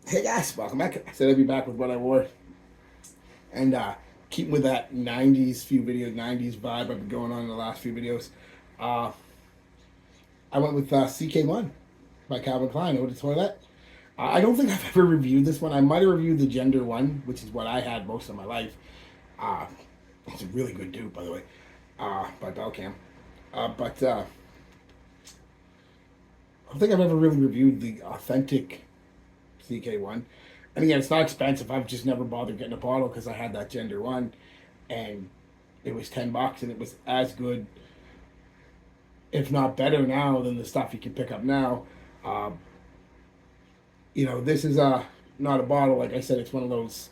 Hey guys, welcome back. I said I'd be back with what I wore. And keeping with that 90s few videos, 90s vibe I've been going on in the last few videos. Uh, I went with CK1 by Calvin Klein, Eau de Toilette. I don't think I've ever reviewed this one. I might have reviewed the Gender one, which is what I had most of my life. Uh, it's a really good dupe, by the way, by Belcam. But I don't think I've ever really reviewed the authentic CK1. And again, it's not expensive. I've just never bothered getting a bottle because I had that Gender one, and it was $10, and it was as good, if not better, now than the stuff you can pick up now. Um, this is not a bottle. Like I said, it's one of those.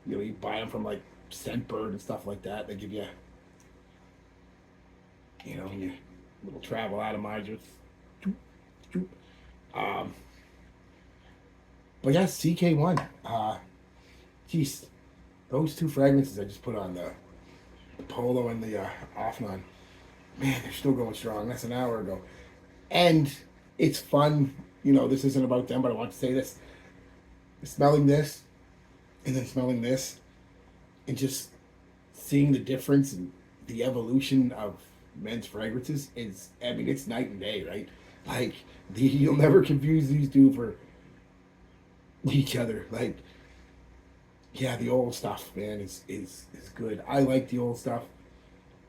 You buy them from like Scentbird and stuff like that. They give you, your little travel atomizers. Um, but yeah, CK1. Geez, those two fragrances I just put on the Polo and the Offnon. Man, they're still going strong. That's an hour ago. And it's fun. This isn't about them, but I want to say this. Smelling this and then smelling this and just seeing the difference and the evolution of men's fragrances is, I mean, it's night and day, right? Like, you'll never confuse these two for each other. Like, yeah, the old stuff, man, is good. I like the old stuff.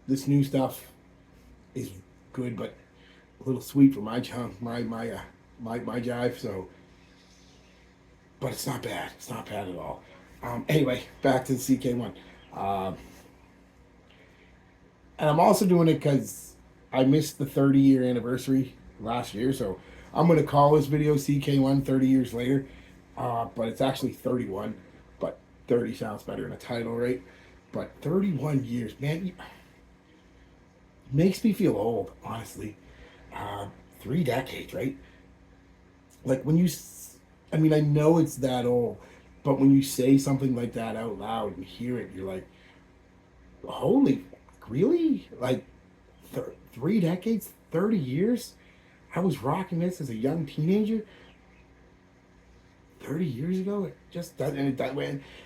This new stuff is good, but a little sweet for my junk, my jive. So, but it's not bad. It's not bad at all. Anyway, back to the CK1. Um, and I'm also doing it because I missed the 30-year anniversary last year. So I'm going to call this video CK1 30 years later. But it's actually 31. But 30 sounds better in a title, right? But 31 years, man, makes me feel old, honestly. 3 decades, right? Like when I mean, I know it's that old, but when you say something like that out loud and hear it, you're like, holy, really? Like 3 decades, 30 years? I was rocking this as a young teenager 30 years ago. It just doesn't, and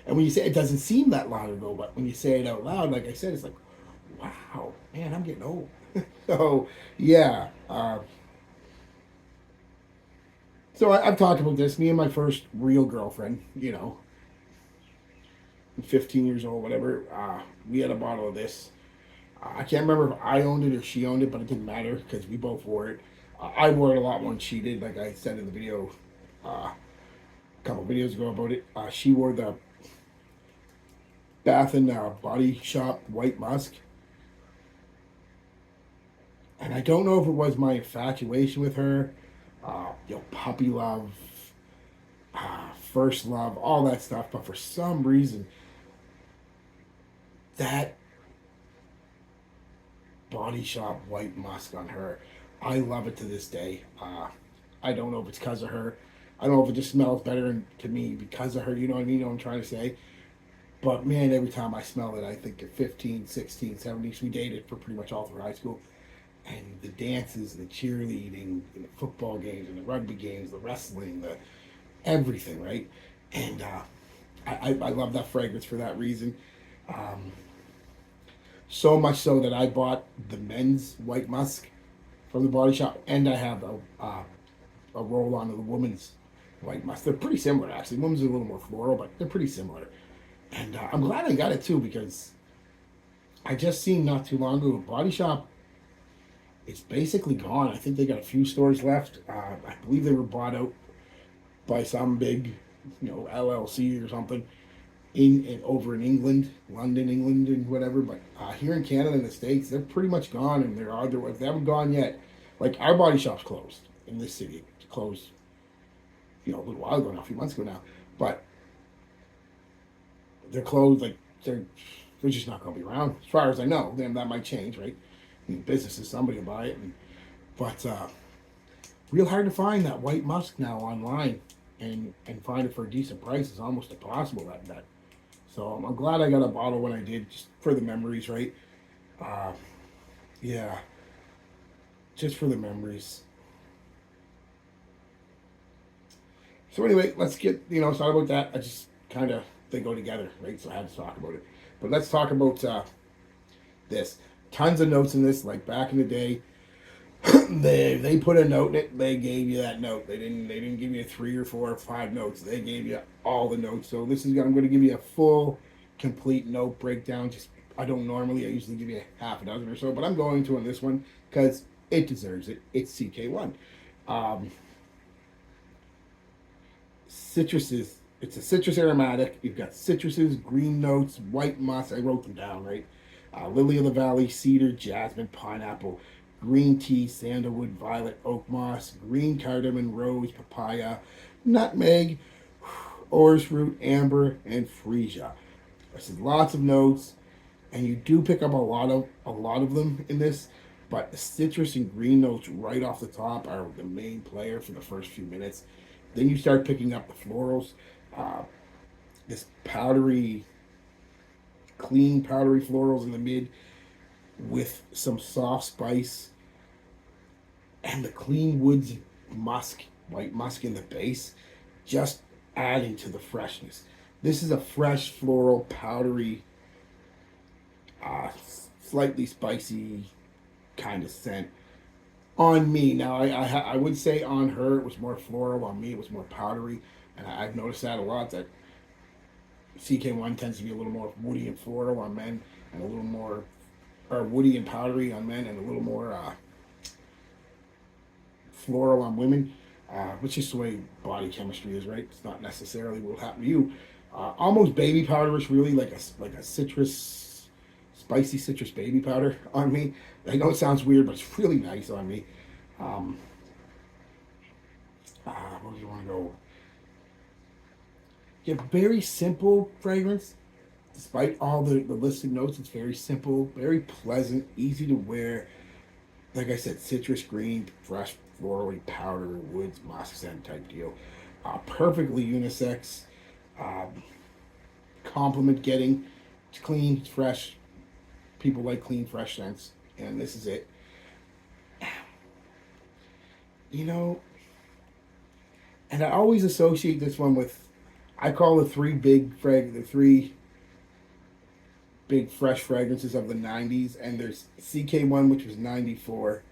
when you say it doesn't seem that long ago, but when you say it out loud, like I said, it's like, wow, man, I'm getting old. So, yeah. I've talked about this. Me and my first real girlfriend, 15 years old, whatever, we had a bottle of this. I can't remember if I owned it or she owned it, but it didn't matter because we both wore it. I wore it a lot more than she did, like I said in the video a couple videos ago about it. She wore the Bath and Body Shop White Musk. And I don't know if it was my infatuation with her, puppy love, first love, all that stuff, but for some reason, that Body Shop White Musk on her. I love it to this day. I don't know if it's because of her. I don't know if it just smells better to me because of her. You know what I mean? You know what I'm trying to say? But man, every time I smell it, I think of 15, 16, 17. We dated for pretty much all through high school. And the dances, the cheerleading, the football games, and the rugby games, the wrestling, the everything, right? And I love that fragrance for that reason. Um, so much so that I bought the men's white musk from the body shop, and I have a roll on of the woman's white musk. They're pretty similar, actually. Women's are a little more floral, but they're pretty similar. And I'm glad I got it too because I just seen not too long ago Body Shop. It's basically gone. I think they got a few stores left. I believe they were bought out by some big, LLC or something in over in England, London, England, and whatever. But here in Canada and the States, they're pretty much gone, and they're other. If they haven't gone yet, like our body shop's closed in this city. It's closed, a little while ago now, a few months ago now. But they're closed. Like they're just not going to be around, as far as I know. Then that might change, right? I mean, businesses, somebody will buy it, but real hard to find that white musk now online, and find it for a decent price is almost impossible. That So I'm glad I got a bottle when I did, just for the memories, right? Uh, yeah, just for the memories. So anyway, let's get, it's not about that. I just kind of, they go together, right? So I had to talk about it. But let's talk about this. Tons of notes in this, like back in the day. They put a note in it. They gave you that note. They didn't give you 3 or 4 or 5 notes. They gave you all the notes. So this is I'm going to give you a full, complete note breakdown. Just I don't normally. I usually give you half a dozen or so, but I'm going to on this one because it deserves it. It's CK1. Um, Citruses. It's a citrus aromatic. You've got citruses, green notes, white moss. I wrote them down, right? Lily of the valley, cedar, jasmine, pineapple, green tea, sandalwood, violet, oak moss, green cardamom, rose, papaya, nutmeg, orris root, amber, and freesia. There's lots of notes, and you do pick up a lot of them in this. But the citrus and green notes right off the top are the main player for the first few minutes. Then you start picking up the florals, uh, this powdery, clean powdery florals in the mid with some soft spice and the clean woods musk, white musk in the base, just adding to the freshness. This is a fresh floral, powdery, uh, slightly spicy kind of scent on me. Now, I would say on her it was more floral. On me, it was more powdery, and I've noticed that a lot. That CK1 tends to be a little more woody and floral on men, and a little more, or woody and powdery on men, and a little more floral on women. Which is the way body chemistry is, right? It's not necessarily what will happen to you. Almost baby powderish, really like a citrus, spicy citrus baby powder on me. I know it sounds weird, but it's really nice on me. Um, where do you want to go? You have very simple fragrance. Despite all the listed notes, it's very simple, very pleasant, easy to wear. Like I said, citrus green, fresh, florally, powder, woods, musk scent type deal. Perfectly unisex. Um, Compliment getting. It's clean, it's fresh. People like clean, fresh scents, and this is it. You know, and I always associate this one with, I call the three big fresh fragrances of the '90s, and there's CK1, which was '94.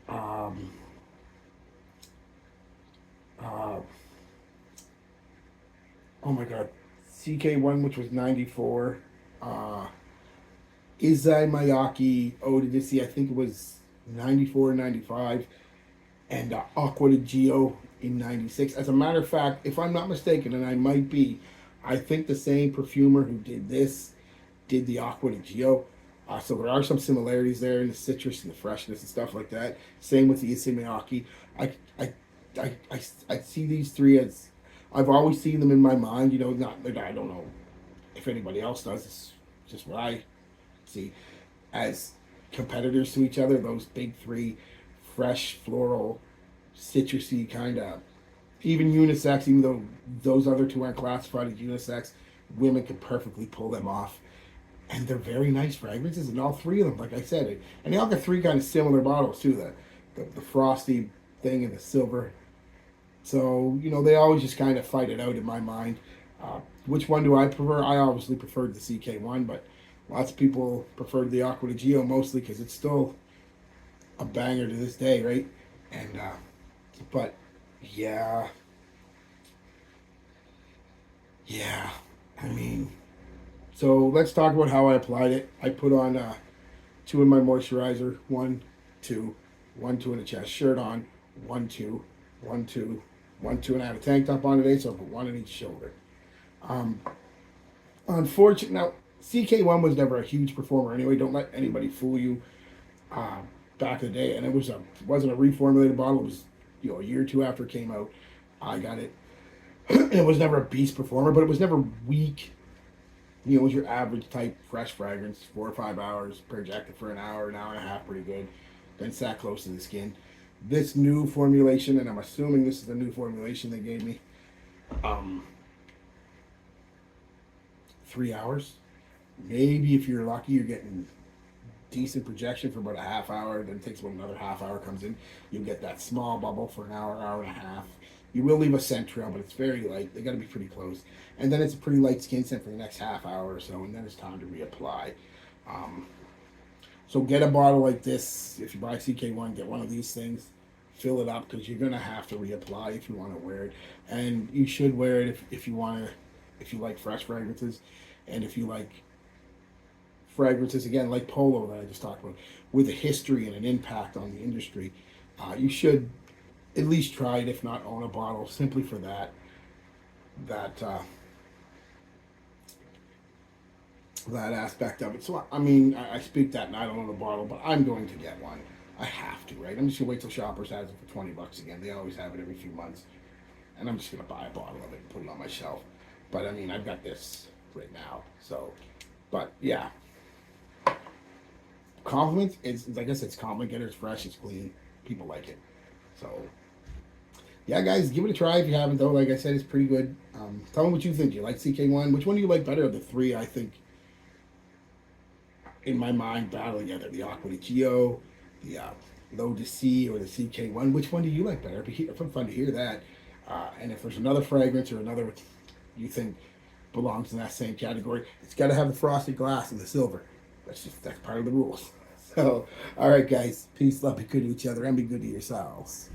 Um, uh, oh my God, CK1, which was '94. Uh, Izai Miyake Odyssey, I think it was '94, '95, and Aqua de Gio in '96. As a matter of fact, if I'm not mistaken, and I might be, I think the same perfumer who did this did the Aqua de Gio. So there are some similarities there in the citrus and the freshness and stuff like that. Same with the Issey Miyake. I, I, I see these three as, I've always seen them in my mind. Not I don't know if anybody else does. It's just what I see as competitors to each other. Those big three, fresh, floral, citrusy kind of, even unisex. Even though those other two aren't classified as unisex, women can perfectly pull them off, and they're very nice fragrances. And all three of them, like I said, and they all got three kind of similar bottles too. The frosty thing and the silver. So they always just kind of fight it out in my mind. Which one do I prefer? I obviously preferred the CK1, but lots of people preferred the Aqua de Gio mostly because it's still a banger to this day, right? And but yeah, yeah. I mean, so let's talk about how I applied it. I put on two in my moisturizer, one, two, one, two in a chest shirt on, one, two, one, two, one, two, and I have a tank top on today, so I put one on each shoulder. Um, Unfortunately, now CK1 was never a huge performer anyway. Don't let anybody fool you. Uh, Back in the day, and wasn't a reformulated bottle. It was a year or two after it came out. I got it. It was never a beast performer, but it was never weak. It was your average type fresh fragrance, 4 or 5 hours, projected for an hour and a half, pretty good. Then sat close to the skin. This new formulation, and I'm assuming this is the new formulation they gave me, 3 hours. Maybe if you're lucky, you're getting decent projection for about a half hour. Then it takes about another half hour comes in. You get that small bubble for an hour, hour and a half. You will leave a scent trail, but it's very light. They got to be pretty close. And then it's a pretty light skin scent for the next half hour or so, and then it's time to reapply. Um, so get a bottle like this. If you buy CK1, get one of these things. Fill it up because you're gonna have to reapply if you want to wear it, and you should wear it if you want to, if you like fresh fragrances, and if you like fragrances again like Polo that I just talked about, with a history and an impact on the industry. You should at least try it, if not own a bottle, simply for that that aspect of it. So I mean, I speak that, and I don't own a bottle, but I'm going to get one. I have to, right? I'm just gonna wait till Shoppers has it for $20 again. They always have it every few months, and I'm just gonna buy a bottle of it and put it on my shelf. But I mean, I've got this right now, so. But yeah, compliments. It's like I said, it's compliment getter. It's fresh. It's clean. People like it. So yeah, guys, give it a try if you haven't though. Like I said, it's pretty good. Tell me what you think. Do you like CK1? Which one do you like better of the three? I think in my mind battle together: the Aqua di Gio, the L'Eau de Sea, or the CK1. Which one do you like better? It'd be fun to hear that. And if there's another fragrance or another you think belongs in that same category, it's got to have the frosted glass and the silver. That's part of the rules. So, all right, guys, peace, love, be good to each other, and be good to yourselves.